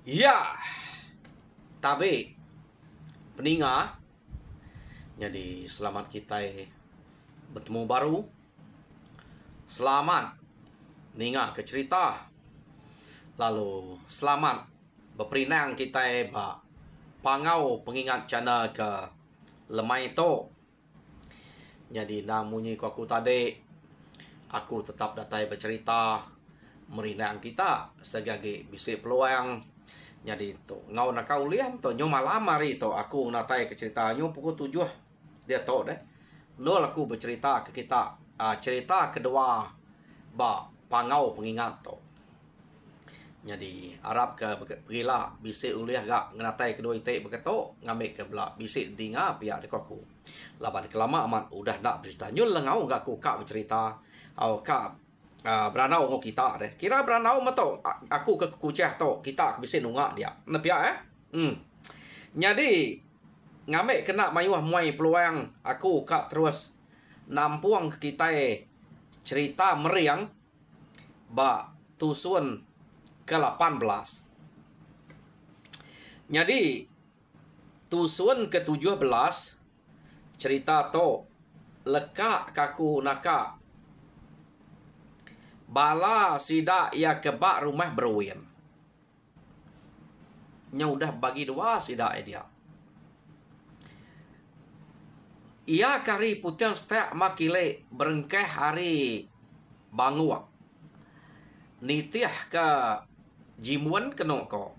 Ya, tapi peninga. Jadi selamat kita bertemu baru. Selamat ninga ke cerita. Lalu selamat berperinang kita pangau pengingat cana ke lemai to. Jadi namunyi aku tadi, aku tetap datai bercerita merinang kita sebagai bisik peluang. Jadi tu ngau nak kau liam tu nyo malam hari tu aku natai ke cerita nyo pukul 7 dia tahu deh. Nol aku bercerita ke kita cerita kedua pangau pengingat tu. Jadi Arab ke pergilah bisik uliah gak nganatai kedua itik begitu ngambil ke belak bisik dinga pihak dekat aku. Laban kelama amat udah nak bercerita nyul ngau gak aku kak bercerita au kak beranau ngau kita deh. Kira beranau mato aku ke kuceh to kita bisik nungak dia. Nepia Jadi ngambil kena mayuah muai peluang aku kak terus nampuang ke kita cerita meriang tusun ke-18. Jadi tusun ke-17 cerita to lekak kaku naka bala sida ia kebak rumah berwin. Nya udah bagi dua sida dia. Ia kari putih setiap makile berengkeh hari bangua. Nitiah ke jimuan kena ko.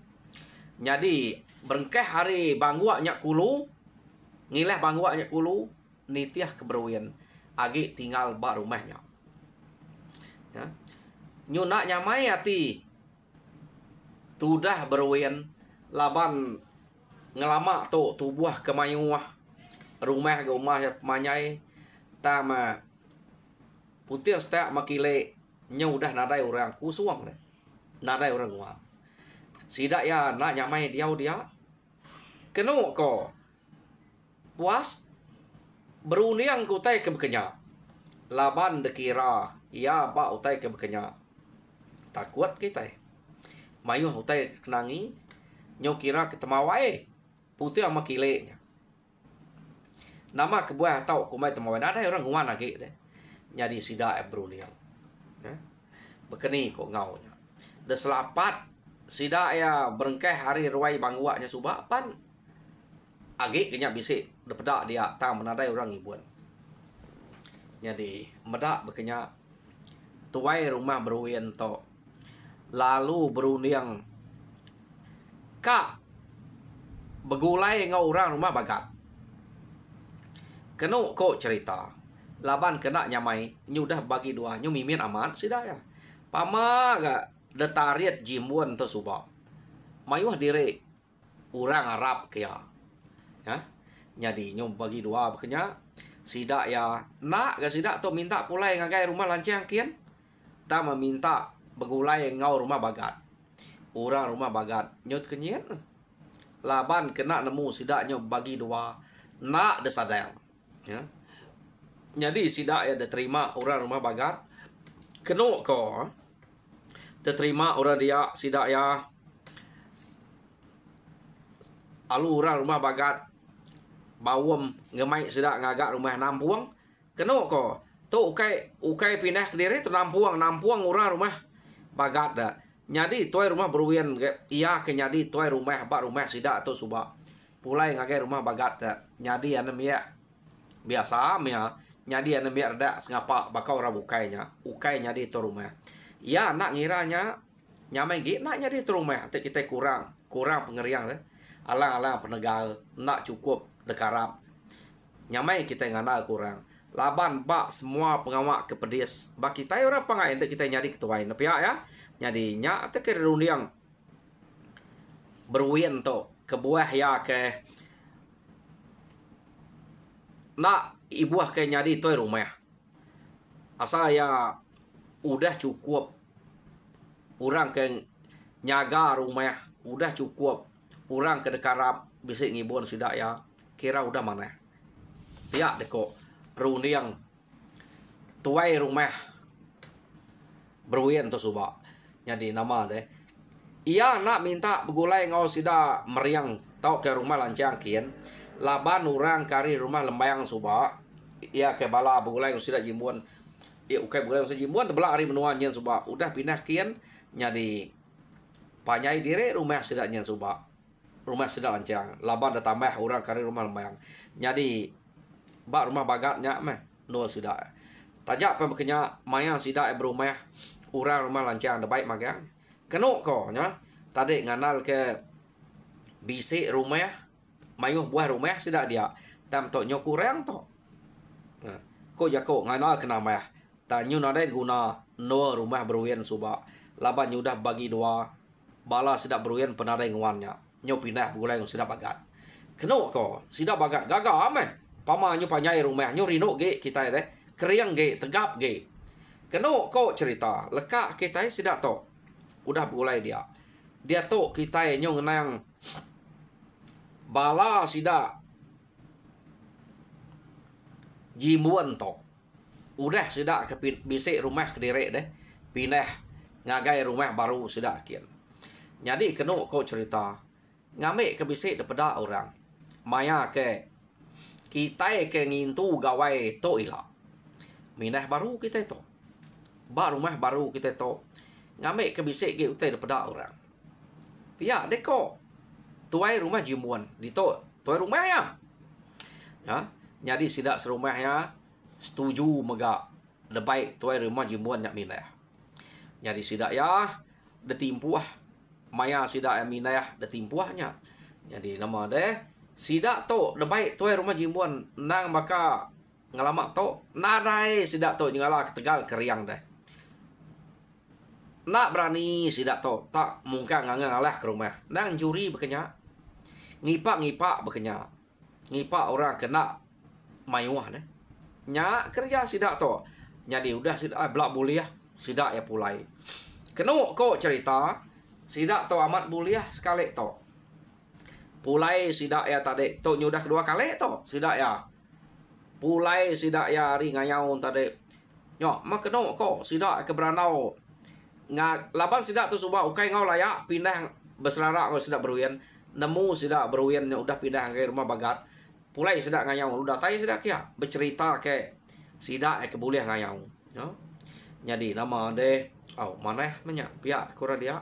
Jadi berengkeh hari bangua nyak kulu. Ngileh bangua nyak kulu. Nitiah ke berwin. Agi tinggal bak rumahnya. Ya. Nyunak nyamai hati. Tudah berwin. Laban ngelama tu tubuh kemayuah. Rumah manyai. Tama putih setiap makile. Nya udah nadai orang kusuang deh. Nadai orang gua. Sidak ya nak nyamai dia. Kenu ko. Puas. Beruniang ku utai ke bekenya. Laban dekira. Ya ba utai ke bekenya. Takut kita. Mayuh utai kenangi. Nyo kira ketemawai. Putih sama kilenya. Nama kebuah tau kumai temawai. Nadai orang gua lagi deh. Jadi sidak beruniang. Bekeni kok ngaunya. Deselapat sida ya berengkeh hari ruai bangguaknya subak pan. Agi kenyak bisik depedak dia tam menadai orang ibuan. Jadi medak bekenya tuai rumah berwin to. Lalu beruniang kak begulai ngau orang rumah bagat. Kenu kok cerita. Laban kena nyamai nyudah bagi dua nyu mimin amat sida ya. Pama gak detariat jimuan to subak. Mayuah diri orang Arab kaya. Ya. Jadi nyom bagi dua bekenya sida ya nak gak sida to minta pulai ngagai rumah lancang kian. Ta meminta begulai ngau rumah bagat. Orang rumah bagat nyut kenyen. Laban kena nemu sida nyom bagi dua nak desadang. Ya. Jadi sida ya diterima orang rumah bagat. Kenu ko diterima orang dia sida ya alu orang rumah bagat bawam ngemai sida ngagak rumah nampuang. Kenu ko tu ukai pindah ke diri tu nampuang orang rumah bagat dah. Jadi tuai rumah berwin iya ke nyadi tuai rumah bak rumah sida tu subak pulai ngagai rumah bagat dah. Nyadi ane mia biasa mia nyadi ane mia reda sengapa bakau orang ukai nyadi tu rumah. Ya nak ngiranya nyamai git nak nyadi tu rumah nanti kita kurang pengeriang deh. Alang-alang penegal nak cukup dekarap. Nyamai kita ngana kurang. Laban bak semua pengawak kepedis. Bak kita orang pangai nanti kita nyadi ketuain. Tapi ya nyadi nyak te kerundiang berwin to kebuah ya ke nak ibuah ke nyadi tu rumah. Asal ya udah cukup orang ke nyaga rumah udah cukup orang ke dekarap bisik ngibun sidak ya kira udah mana siap deko runiang tuai rumah berwin to subak. Jadi nama deh Ia nak minta begulai ngau sida meriang tau ke rumah lancang kian. Laban orang kari rumah lembayang suba. Ia ke bala begulai ngau sida jimuan. Ia ukai begulai ngau sida jimuan terbelak hari menua nyen suba. Udah pindah kian nyadi panyai dire rumah sida nyen suba. Rumah sida lancang. Laban dah tambah orang kari rumah lembayang. Nyadi bak rumah bagatnya meh no sida. Tajak pa bekenya maya sida berumah orang rumah lancang dah baik magang. Kenok ko nya tadi nganal ke bisik rumah mayuh buah rumah sida dia tam tok nyo kurang to ko jako nganal kena mah tanyu nadai guna no rumah beruyen suba laban nyudah bagi dua bala sida beruyen penadai ngwannya nyo pindah begulai sida bagat kenok ko sida bagat gaga ameh pama nyo panyai rumah nyo rino ge kita deh keriang ge tegap ge kenok ko cerita lekak kita sida to udah begulai dia tu kita nyo ngenang bala sida jimuan to udah sida ke bisik rumah kediri deh pindah ngagai rumah baru sida kian jadi kena ko cerita ngamik ke bisik daripada orang maya ke kita ke ngintu gawai to ila minah baru kita to ba rumah baru kita to ngamik ke bisik ke utai daripada orang pihak deko tuai rumah jimuan di to tuai rumah ya jadi sidak serumahnya setuju mega lebai tuai rumah jimuan nyak minah jadi sidak ya detimpuah maya sidak yang minah detimpuahnya jadi nama deh sidak to lebai tuai rumah jimuan nang maka ngalamak to nadai sidak to nyala ketegal keriang deh nak berani sidak to tak mungkin ngalah ke rumah nang juri bekenya ngipak bekenya ngipak orang kena mayuah deh nya kerja sidak to jadi udah sidak belak buliah sidak ya pulai kena ko cerita sidak to amat buliah sekali to pulai sidak ya tadi to nyudah kedua kali to sidak ya pulai sidak ya ri ngayau tadi nyo mak kena ko sidak ke beranau laban sidak tu subah ukai ngau layak pindah berselarak ngau sidak beruyen nemu sidak beruyen yang udah pindah ke rumah bagat pulai sidak ngayau udah tai sidak kia bercerita ke sidak ke boleh ngayau no jadi nama deh mana banyak pihak kurang dia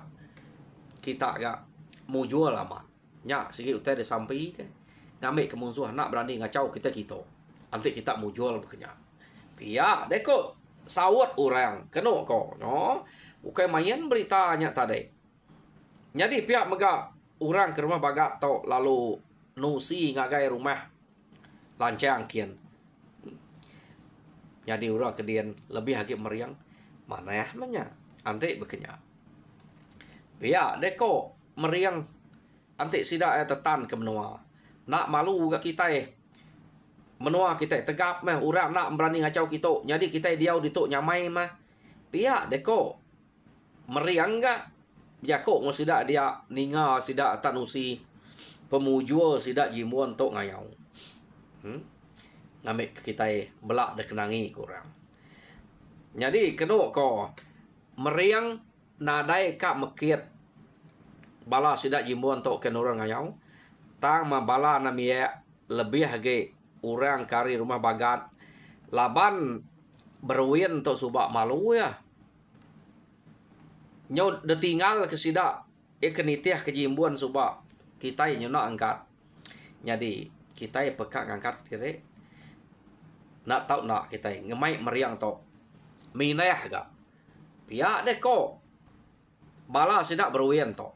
kita agak mau jual amat nya sigi utai de sampai ke ngambil ke musuh nak berani ngacau kita nanti kita mau jual bekenya pihak deko sawat orang kena ko no ukai main beritanya tadi. Jadi pihak mega orang ke rumah bagat tau lalu nusi ngagai rumah lancang kian. Jadi orang kedian lebih hagip meriang mana ya menya ante bekenya. Pihak deko meriang ante sida tetan ke menua. Nak malu gak kita menua kita tegap mah orang nak berani ngacau kita. Jadi kita dia ditok nyamai mah. Pihak deko meriang gak jako ngo sidak dia ninga sidak tanusi pemujul sidak jimuan tok ngayau ngamik kita belak dah kenangi kurang jadi kena ko meriang nadai kak mekit bala sidak jimuan tok ken orang ngayau tang ma bala namia lebih hage orang kari rumah bagat laban berwin tok subak malu ya nyo de tinggal ke sida kenitiah kejimbuan suba kita nyo nak angkat jadi kita peka ngangkat dire nak tau nak kita ngemai meriang to minah gak pihak deh ko bala sida berwien to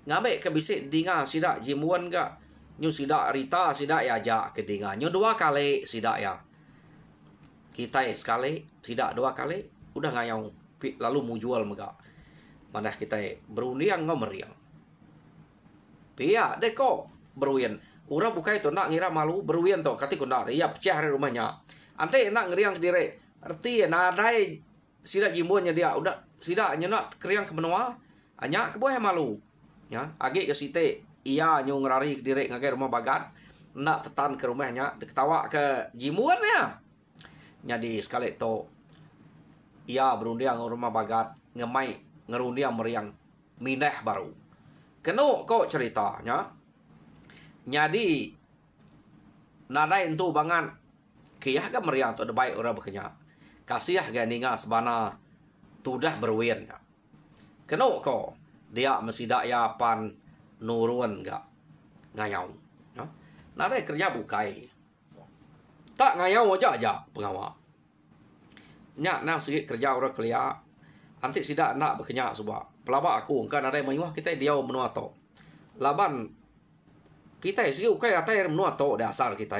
ngabe ke bisik dinga sida jimuan gak nyo sida rita sida ya ja ke dinga nyo dua kali sida ya kita sekali sida dua kali udah ngayau lalu mau jual mega mana kita beruniang ngomeriang pihak deko beruyen ura bukai to nak ngira malu beruyen to kati ko nak ya pecah dari rumahnya ante nak ngeriang dire arti nadai sida jimuannya dia udah sida nyenak keriang ke benua anya ke boy malu ya age ke site iya nyu ngerari dire ngagai rumah bagat nak tetan ke rumahnya diketawa ke jimuannya jadi sekali to iya berundiang rumah bagat ngemai ngerundiang meriang mineh baru. Keno ko ceritanya. Jadi nadai entu bangan kiyah ga meriang tu baik orang berkenyak. Kasih ga ninga sebana tudah berwin. Keno ko dia mesti dak ya pan nurun ga ngayau. Ya. Nadai kerja bukai. Tak ngayau aja pengawak. Nyak nang sikit kerja orang kelia. Antik sidak nak berkenyak subak. Pelabak aku kan ada mayuah kita dia menua to. Laban kita sih ukai atai menua to dah asal kita.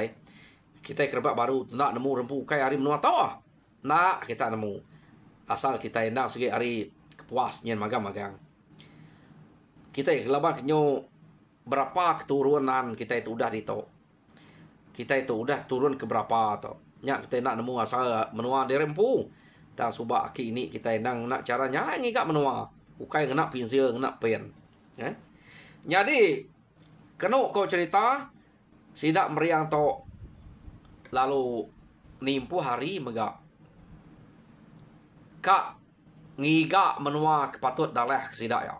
Kita kerbak baru nak nemu rempu ukai hari menua to ah. Nak kita nemu. Asal kita nak segi hari kepuas nyen magang-magang. Kita laban kenyo berapa keturunan kita itu udah di to. Kita itu udah turun ke berapa to. Nyak kita nak nemu asal menua di rempu. Tak subak aki ini kita nak caranya ngigak menua. Ukai kena pinsir, kena pen. Jadi, kena kau cerita, sidak meriang to lalu nimpu hari megak. Kak ngigak menua kepatut dalah ke sidak ya.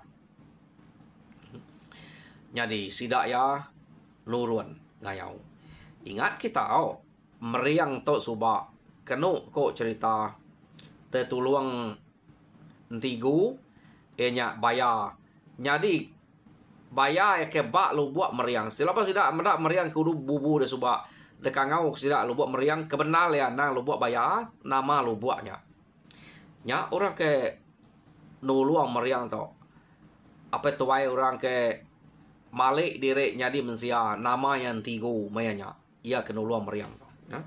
Jadi, sidak ya nurun ngayau. Ingat kita meriang to subak. Kena kau cerita tertulung entigu enya bayar. Jadi bayar ke bak lu buat meriang. Selepas tidak mendak meriang kudu bubu de subak. Dekangau sidak lu buat meriang kebenar ya nang lu buat bayar nama lu buatnya. Nya orang ke nuluang meriang to. Apa tuai orang ke malik direk nyadi mensia nama yang tigu mayanya. Ia ke nuluang meriang to. Ya.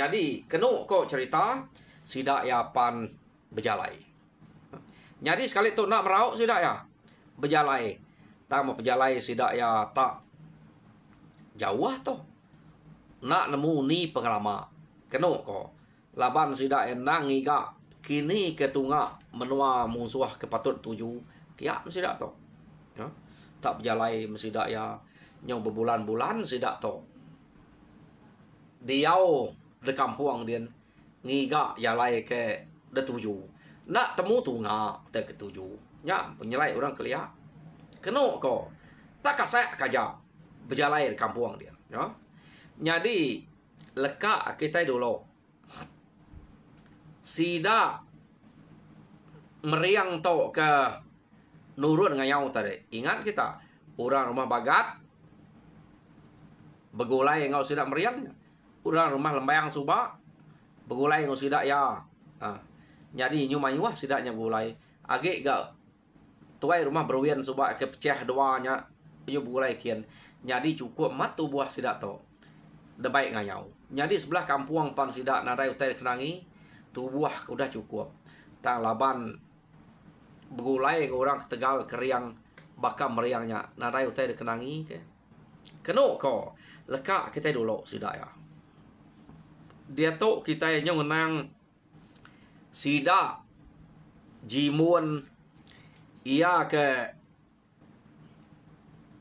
Jadi kenu kok cerita sidak ya pan berjalai. Jadi sekali tu nak merauk sidak ya berjalai. Tak mau berjalai sidak ya tak jauh tu. Nak nemu ni pengalaman. Kena ko. Laban sidak yang nang ngiga kini ketunga menua musuh kepatut tuju. Kiak sidak tu. Ya. Tak berjalai sidak ya nyong berbulan-bulan sidak tu. Diau de kampung dia ngiga jalai ke de tuju. Nak temu tunga te ketuju. Nya penyelai orang kelia. Keno ko. Tak kasak kaja berjalai di kampung dia, ya. Jadi leka kita dulu. Sida meriang to ke nurun ngayau tadi. Ingat kita orang rumah bagat begulai ngau sida meriang. Orang rumah lembayang subak begulai ngau sida ya. Jadi nyumayuah sidaknya gulai. Agak gak tuai rumah berwian subak ke pecah doanya. Iyo gulai kian. Jadi cukup mat tu buah sidak to. Debaik ngayau. Jadi sebelah kampung pan sidak nadai utai kenangi. Tu buah udah cukup. Tang laban begulai orang Tegal keriang bakam meriangnya. Nadai utai kenangi ke. Keno ko. Leka kita dulu sidak ya. Dia tu kita yang menang sida jimun ia ke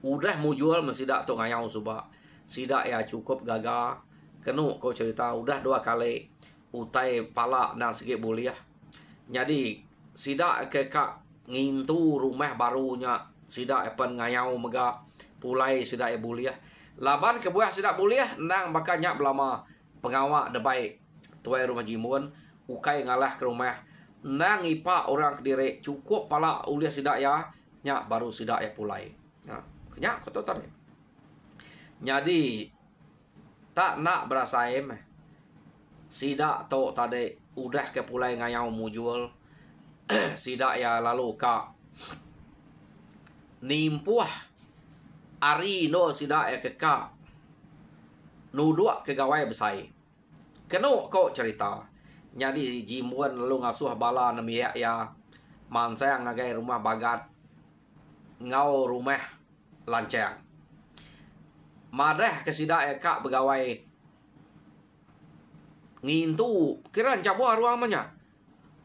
udah mujual mesidak tu ngayau subak. Sida ya cukup gagal. Kenu kau cerita udah 2 kali utai pala nak sikit buliah. Jadi sida ke kak ngintu rumah barunya sida epan ngayau mega pulai sida e buliah. Laban ke buah sida buliah nang bakanya belama pengawak debai tuai rumah jimun. Ukai ngalah ke rumah nang ipa orang Kediri cukup pala uliah sidak ya nyak baru sidak ya pulai. Ya, nyak kau tahu. Jadi tak nak berasaim sidak to tadi udah ke pulai ngayau mujual. Sidak ya lalu ka nimpuah ari no sidak ya ke ka nuduk ke gawai besai. Keno kau cerita. Jadi jimuan lalu ngasuh bala namiak ya mansang ngagai rumah bagat ngau rumah lancang. Madah kesidak ya kak begawai ngintu kira cabua ruamanya.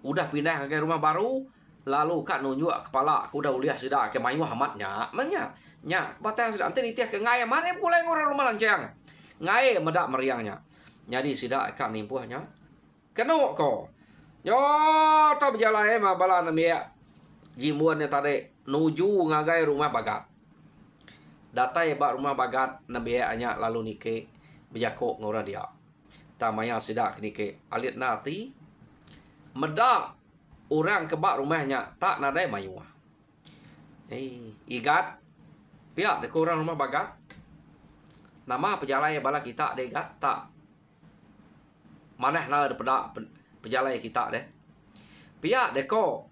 Udah pindah ngagai rumah baru lalu kak nunjuk kepala aku udah uliah sidak ke mayu hamatnya manya nya batang sidak anten itiah ke ngai mana pula ngorang rumah lancang. Ngai medak meriangnya. Jadi sidak kak nimpuhnya. Keno ko. Yo tak berjalan mah bala namia jimuan tadi nuju ngagai rumah bagat. Datai bak rumah bagat nabi anya lalu nike berjakok ngora dia. Tamaya sidak nike alit nati medak orang kebak rumahnya tak nadai mayu. Igat pihak dek orang rumah bagat. Nama pejalai bala kita degat tak maneh na daripada pejalai kita deh. Pihak deko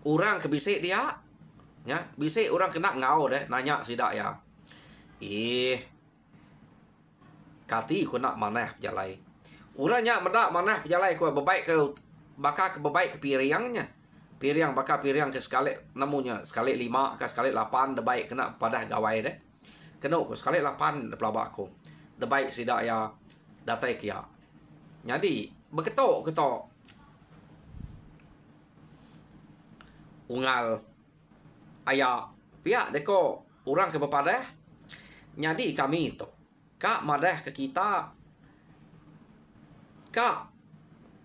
orang kebisik dia ya, bisik orang kena ngau deh nanya sidak ya. Kati ku nak maneh pejalai. Urangnya medak maneh pejalai ku bebaik ke bakal ke bebaik ke piriangnya. Piriang bakal piriang ke sekali namunya sekali 5 ke sekali 8 debaik kena padah gawai deh. Kena ku sekali 8 pelabak ku. Debaik sidak ya datai kia. Jadi beketok ungal ayah pihak deko orang ke bepadah. Jadi kami itu kak madah ke kita kak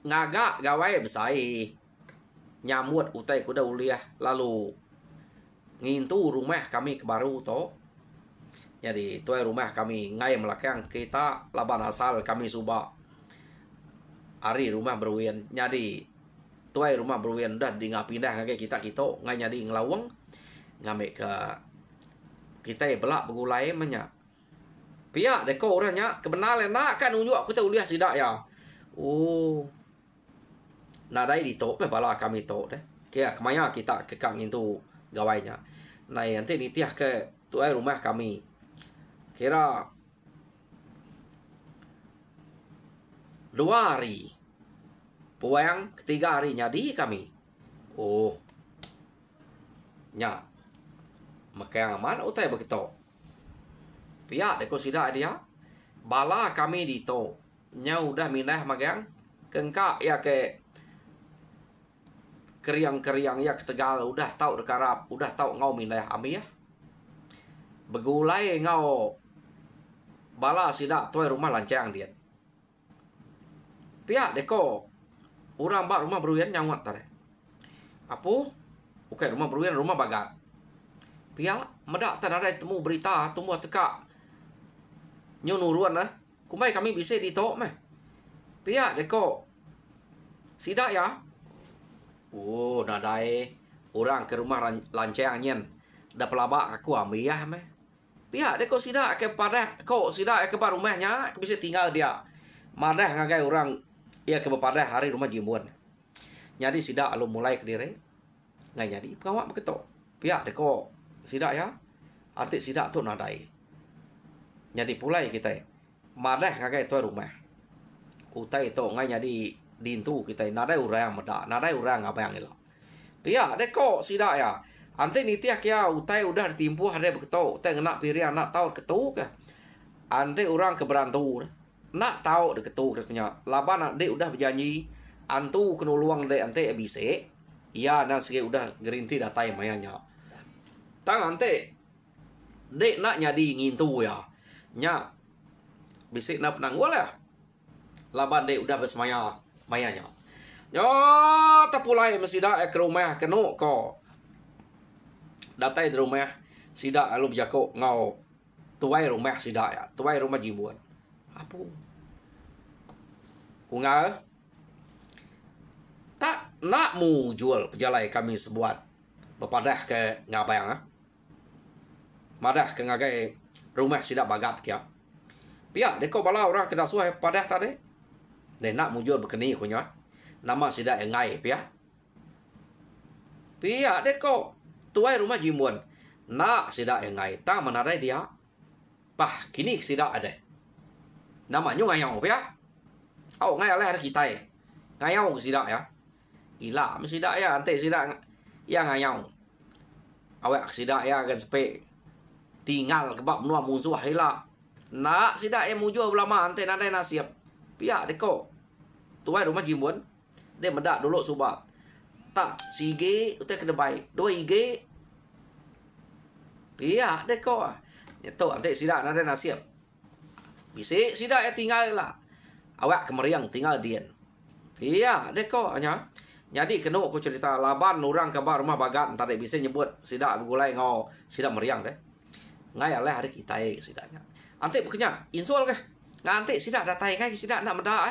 ngagak gawai besai nyamut utai kuda uliah lalu ngintu rumah kami ke baru to. Jadi tuai rumah kami ngai melakang kita laban asal kami subak hari rumah berwien. Jadi tuai rumah berwien dah di ngapindah ngagai kita ngai jadi ngelawang ngambil ke kita belak begulai menya. Pihak deko orangnya kebenaran nak kan unjuk aku tahu lihat sidak ya. Nadai di top bala kami top deh. Kaya kemaya kita kekang itu gawainya. Nah nanti nitiah ke tuai rumah kami. Kira 2 hari. Puang ketiga hari jadi kami. Nya. Maka mana utai begitu. Pihak deko sidak dia. Bala kami di to. Nya udah minah magang. Kengkak ya ke keriang-keriang ya ke Tegal. Udah tahu dekarap. Udah tahu ngau minah ami ya. Begulai ngau. Bala sidak tuai rumah lancang dia. Pihak deko. Orang bak rumah beruyan nyawat tadi. Apa? Oke rumah beruyan rumah bagat. Pihak medak tak ada temu berita temu tekak nyunuruan lah. Kumai kami bisa ditok meh. Pihak deko sidak ya. Nadai orang ke rumah lancang nyen. Dah pelabak aku ambil ya meh. Pihak deko sidak ke padah ko sidak ke bar rumahnya bisa tinggal dia. Madah ngagai orang ia ke bepadah hari rumah jimuan. Jadi sidak alum mulai ke diri. Ngai jadi pengawak begitu. Pihak deko sidak ya. Arti sidak tu nadai. Jadi pulai kita. Madah ngagai tu rumah. Utai tu ngai jadi dintu kita. Nadai orang medak. Nadai orang abang ilo. Pihak deko sidak ya. Ante nitiak ya utai udah ditimpu ada begitu. Utai nak piri anak tahu ketu ke. Ante orang keberantu. Nak tahu dek ketu punya. Laban nak dek udah berjanji. Antu kena luang dek ante bisa. Iya nak segi udah gerinti datai mayanya. Tang ante dek nak nyadi ngintu ya. Nya bisa nak penang wala. Laban dek udah bersemaya mayanya. Yo tak pulai mesti dah ke rumah kenu ko. Datai di rumah sidak lalu berjakok ngau tuai rumah sidak ya. Tuai rumah jibuan. Apa? Kungal tak nak mu jual pejalai kami sebuat berpadah ke ngabayang. Madah ke ngagai rumah sidak bagat kia. Pihak deko bala orang kena suai padah tadi. Dan nak mu jual berkeni kunya. Nama sidak yang ngai pihak. Pihak deko tuai rumah jimuan. Nak sidak yang ngai. Tak menarai dia. Pah kini sidak ada. Namanya ngayau pihak. Ngai alih ada kita ya. Ngayau sidak ya. Ila sidak ya. Ante sidak ya ngayau. Awak sidak ya kan sepe. Tinggal kebab menua musuh hila. Nak sidak yang mujur ulama ante nadai nasib. Pihak deko. Tuai rumah jimuan. Dia medak dulu subat. Tak si IG utai kena baik. 2 IG. Pihak deko. Nyetok ante sidak nadai nasib. Bisa sidak ya tinggal lah. Awak kemeriang tinggal dia. Pihak deko hanya. Jadi kena aku cerita laban orang kabar rumah bagat entar bisa nyebut sidak begulai ngau sidak meriang deh. Ngai aleh hari kita sidaknya. Ante bekenya insul ke. Nganti sidak datai kai sidak nak meda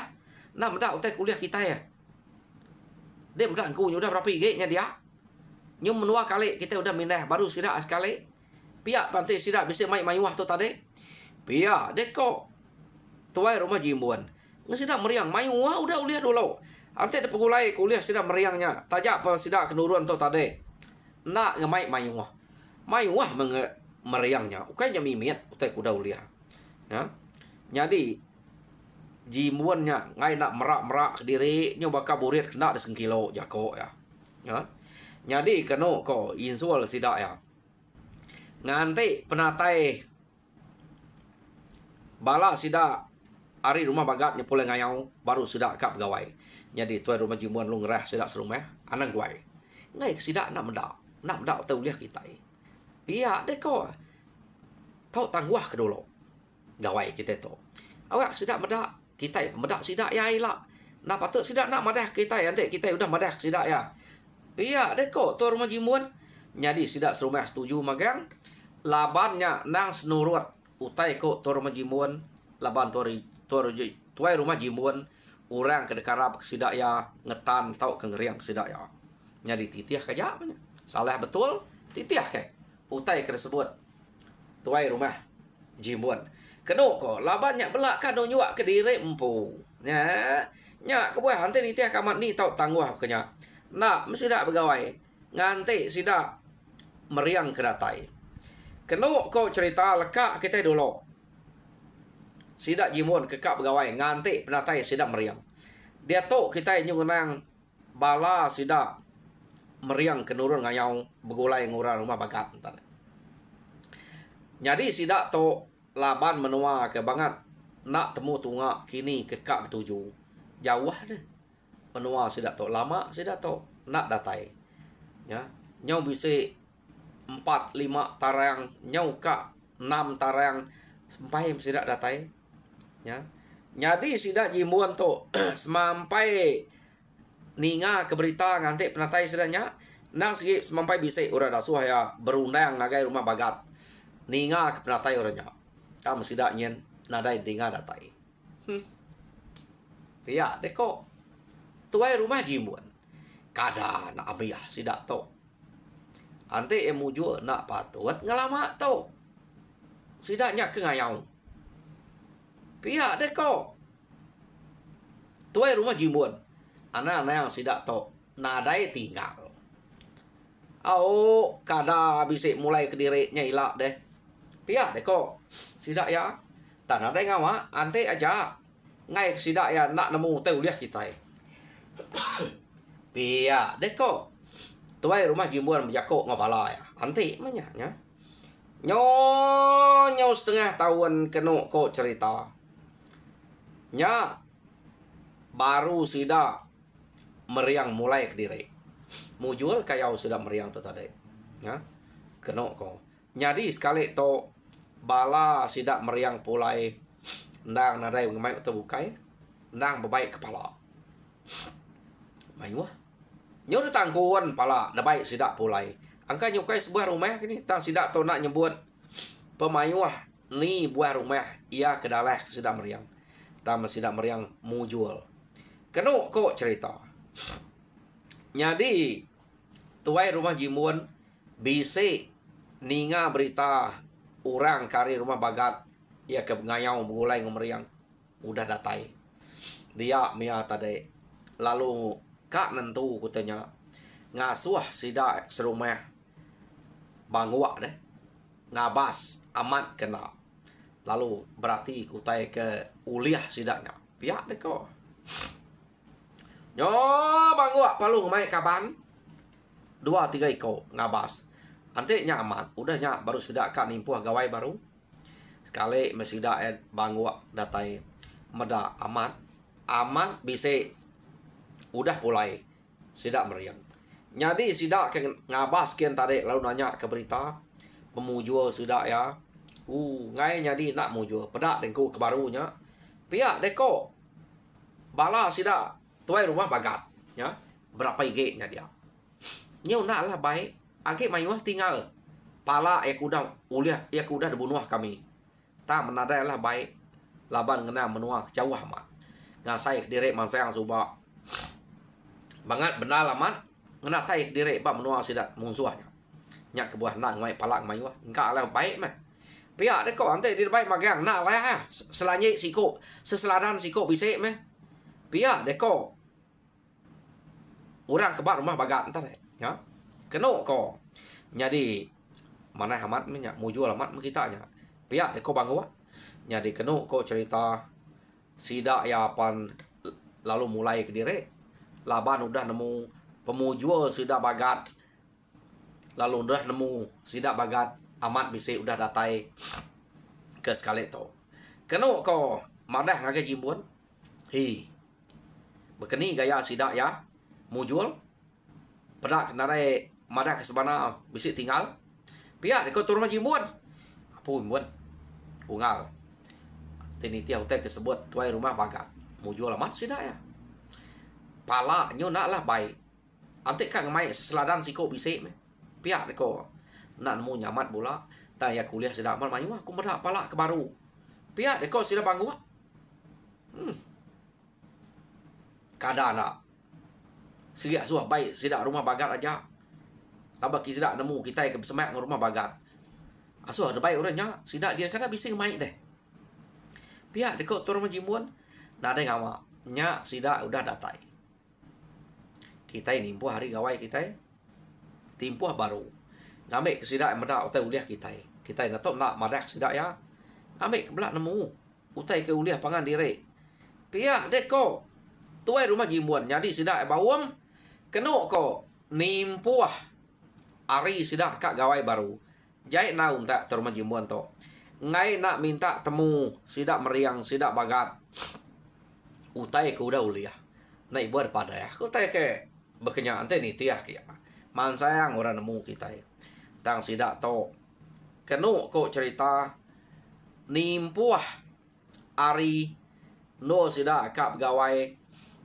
Nak meda utai kuliah kita ya. Dia meda ku udah berapa nya dia. Nyum menua kali kita udah mindah baru sidak sekali. Pihak pantai sidak bisa mai mayuah tu tadi. Pihak deko. Tuai rumah jimuan. Ngesidak meriang mayuah udah uliah dulu. Ante ada pegulai kuliah sidak meriangnya. Tajak pa sidak kenuruan tu tadi. Nak ngemai mayuah. Mayuah meriangnya. Ukainya mimit utai kuda uliah. Ya. Jadi jimuannya ngai nak merak-merak diri nyo bakal burit kena 10 kilo jako ya. Ya. Jadi kena ko insul sidak ya. Nganti penatai bala sidak hari rumah bagat ni pulai ngayau baru sidak kap gawai. Jadi tuai rumah jimuan lu ngerah sidak serumah anak guai. Ngai sidak nak mendak tau liah kita. Pihak deko. Tau tangguah ke dulu. Gawai kita tu. Awak sidak medak kita medak sidak ya ila. Nak patut sidak nak madah kita nanti kita udah madah sidak ya. Pihak deko tuai rumah jimuan. Jadi sidak serumah setuju magang. Labannya nang senurut utai ko tuai rumah jimuan. Laban tuai rumah jimuan. Orang kedekarap sidak ya ngetan tau kengeriang sidak ya. Jadi titiah kaja punya. Salah betul titiah ke. Utai ke sebut. Tuai rumah jimuan. Keno ko labannya belak kado nyuak ke diri empu. Nya kebuah hanti titiah kamat ni tau tangguh kenya. Nak mesti dak begawai. Nganti sidak meriang kedatai. Keno ko cerita lekak kita dulu. Sidak jimuan kekak begawai nganti penatai sidak meriang. Dia tu kita nyungunang bala sidak meriang kenurun ngayau begulai ngurang rumah bagat entar. Jadi sidak tu laban menua ke banget nak temu tunga kini kekak bertuju. Jauh deh. Menua sidak tu lama sidak tu nak datai. Ya, nyau bisa 4 5 tarang nyau kak 6 tarang sampai sidak datai. Ya. Jadi sidak jimuan tu semampai ninga ke berita nganti penatai sidaknya nang segi semampai bisa ura dasuh ya berundang ngagai rumah bagat ninga ke penatai orangnya am sidaknya nadai dinga datai ya deko tuai rumah jimuan kada nak abiah sidak tu ante emuju nak patut ngelama tu sidaknya ke ngayau pihak deko tuai rumah jimuan anak-anak yang sidak to nadai tinggal kada bisa mulai ke dirinya ilak deh pihak deko sidak ya tak nadai ngawa ante aja ngai sidak ya nak nemu teu liah kita pihak deko tuai rumah jimuan berjako ngabala ya ante manya nya nyo setengah tahun keno ko cerita nya baru sidak meriang mulai ke diri. Mujul kayau sudah meriang tu tadi. Ya. Keno ko. Jadi sekali to bala sidak meriang pulai ndang nadai ngamai tu bukai ndang bebaik kepala. Mayuah. Nyo tangkuan pala dabai sidak pulai. Angka nyukai sebuah rumah kini tang sidak to nak nyebut pemayuah ni buah rumah ia kedalah sidak meriang. Tama sidak meriang mujul. Keno kok cerita. Jadi tuai rumah jimuan bisa ninga berita orang kari rumah bagat ia ke ngayau begulai ngomeriang udah datai. Dia mia tadi lalu kak nentu kutanya ngasuh sidak serumah bangua deh. Ngabas amat kena. Lalu berarti kutai ke uliah sidaknya. Pihak deh kok. Nyo bangua palu mai kaban. 2-3 iko ngabas. Nanti nyaman. Udah nyak baru sidak kak nimpuh gawai baru. Sekali mesidak bangua datai. Meda amat. Amat bisa. Udah pulai. Sidak meriang. Jadi sidak ke ngabas kian tadi. Lalu nanya ke berita. Pemujul sidak ya. Ngai jadi nak mujur pedak dengku kebarunya pihak deko bala sidak tuai rumah bagat ya berapa igenya dia. Nyo nak lah baik. Age mayuah tinggal. Pala ya kuda uliah ya kuda dibunuh kami. Tak menadai lah baik. Laban kena menua jauh amat. Ngasai direk mansayang subak. Bangat benar lamat. Ngena tai direk bab menua sidat musuhnya. Nyak kebuah nak ngai palak mayuah. Engkak lah baik mah. Pihak dia kau ante di baik magang nak lah. Selanjut siko seseladan siko bisik mah. Pihak dia kau orang kebar rumah bagat entar ya. Keno ko. Jadi mana amat minyak mujual amat kita nya. Pihak deko bangwa. Jadi keno ko cerita sidak ya pan lalu mulai ke dire. Laban udah nemu pemujual sidak bagat. Lalu udah nemu sidak bagat amat bisa udah datai ke sekali to. Keno ko madah ngage jimbun. Bekeni gaya sidak ya mujual. Pedak narai madah ke sebana bisa tinggal. Pihak deko turun jimbun. Apa jimbun? Ungal. Tiniti hotel kesebut tuai rumah bagat. Mujual amat sidak ya. Pala nyo nak lah baik. Antik kan mai seseladan siko bisik me. Pihak deko nak nemu nyamat bola. Tak ya kuliah sidak mal mayu aku medak pala ke baru. Pihak deko sila banggu. Kada nak. Siak suah baik sidak rumah bagat aja. Abak sidak nemu kita ke semak rumah bagat. Asuh ada baik orangnya. Sidak dia kada bising main deh. Pihak deko turun jimbun. Nada ngama. Nya sidak udah datai. Kita nimpuh hari gawai kita. Timpuh baru. Ngambil ke sidak medak utai uliah kita. Kita natok nak madak sidak ya. Ngambil ke belak nemu. Utai ke uliah pangan direk. Pihak deko tuai rumah jimbun. Jadi sidak bawam. Keno ko nimpuh ari sidak kak gawai baru. Jai naum tak turun jimbun to. Ngai nak minta temu sidak meriang sidak bagat. Utai ke udah uliah. Naik buat pada ya. Utai ke bekenya ante ni tiah kia. Man sayang orang nemu kita. Tang sidak to. Keno ko cerita nimpuh ari no sidak kak gawai.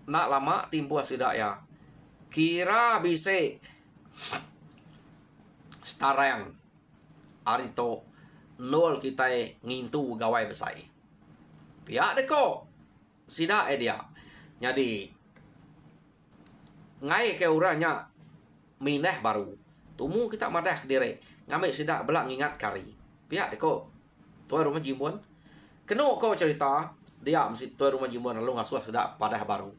Nak lama timpuh sidak ya. Kira bisa starang ari to nol kita ngintu gawai besar. Pihak deko sidak dia. Jadi ngai ke orangnya minah baru. Tumu kita madah dire. Ngambil sidak belak ngingat kari. Pihak deko tuai rumah jimbun. Keno kau cerita dia mesti tuai rumah jimbun lalu ngasuh sidak padah baru.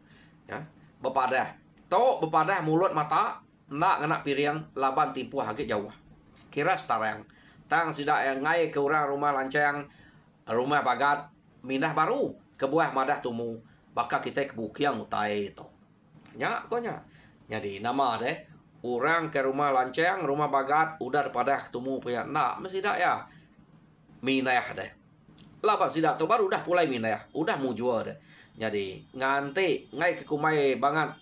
Ya, bepadah. To bepadah mulut mata nak ngena piriang laban timpuh agak jauh. Kira starang. Tang sidak yang ngai ke orang rumah lancang rumah bagat mindah baru ke buah madah tumu. Baka kita kebukiang utai itu. Nya konya. Jadi nama deh orang ke rumah lancang rumah bagat udah pada tumu punya nak mesti dak ya. Minah deh. Laban sidak tu baru udah mulai minah. Udah mau jual deh. Jadi nganti ngai ke kumai banget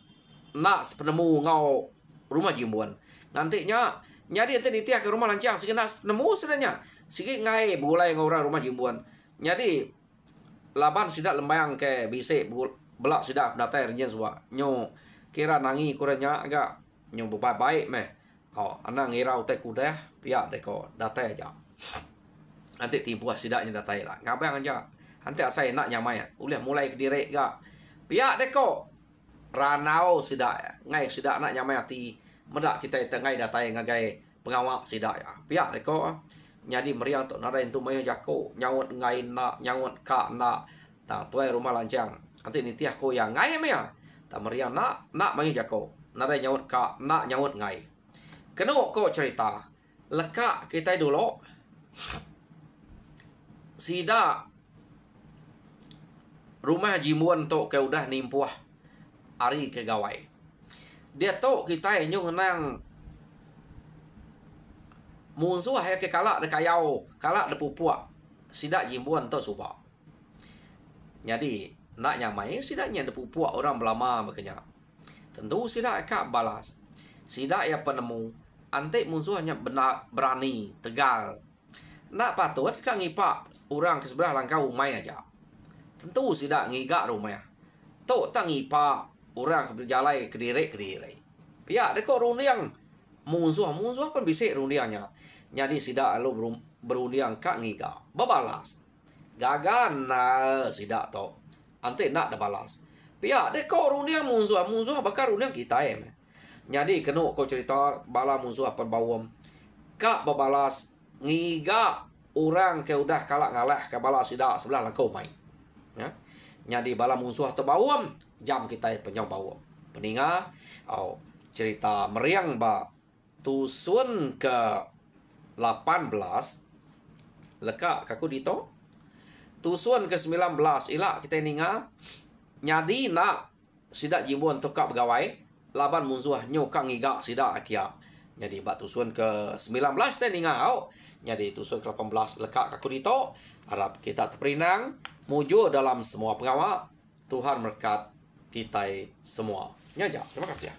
nak penemu ngau rumah jimbun. Nantinya jadi ente nitiah ke rumah lancang sigi nak penemu sebenarnya. Sigi ngai bulai ngau orang rumah jimbun. Jadi laban sidak lembayang ke bisik belak sidak datai renjen suwa. Nyo kira nangi kuranya agak nyo baik meh. Oh, anak ngira utai kuda pihak deko datai aja. Nanti timpuh sidaknya datai lah. Ngabang aja. Nanti asai nak nyamai. Uliah mulai ke direk gak. Pihak deko ranau sidak. Ngai sidak nak nyamai hati. Medak kita tengai datai ngagai pengawak sidak ya. Pihak deko nyadi meriang tok nada itu mayo jako. Nyawut ngai nak, nyawut kak nak. Tak tuai rumah lancang. Nanti nitiah ko yang ngai mea. Tak meriang nak mayo jako. Nada nyawut kak, nak nyawut ngai. Keno ko cerita. Lekak kita dulu. Sidak rumah jimbun tok ke udah nimpuh ari ke gawai. Dia tok kita nyo ngenang musuh ya ke kalak de kayau, kalak de pupuak. Sidak jimbun tok suba. Jadi nak nyamai sidaknya de pupuak orang belama makanya. Tentu sidak kak balas. Sidak ya penemu antik musuhnya benar berani, tegal. Nak patut kan ngipak orang ke sebelah langkau umai aja. Tentu sidak ngigak rumah. Tok tak ngipak orang berjalan ke diri. Pihak dekat rundiang musuh pun bisik rundiangnya. Jadi sidak lo berundiang kak ngiga. Babalas. Gagan na sidak to. Ante nak dah balas. Pihak dekat rundiang musuh bakar rundiang kita Jadi kena kau cerita bala musuh apa bawam. Kak babalas ngiga orang ke udah kalak ngalah ke bala sidak sebelah langkau mai. Ya. Jadi bala musuh atau bawam jam kita penyau bawam. Peninga cerita meriang ba tusun ke 18 lekak kaku dito. Tusun ke 19 ilak kita ninga nyadi nak sidak jimbon tukak begawai laban musuh nyokang ngiga sidak akia. Jadi bak tusun ke 19 kita ninga Jadi tusun ke 18 lekak kaku dito. Harap kita terperinang muju dalam semua pengawal. Tuhan berkat kita semua. Nyaja. Terima kasih ya.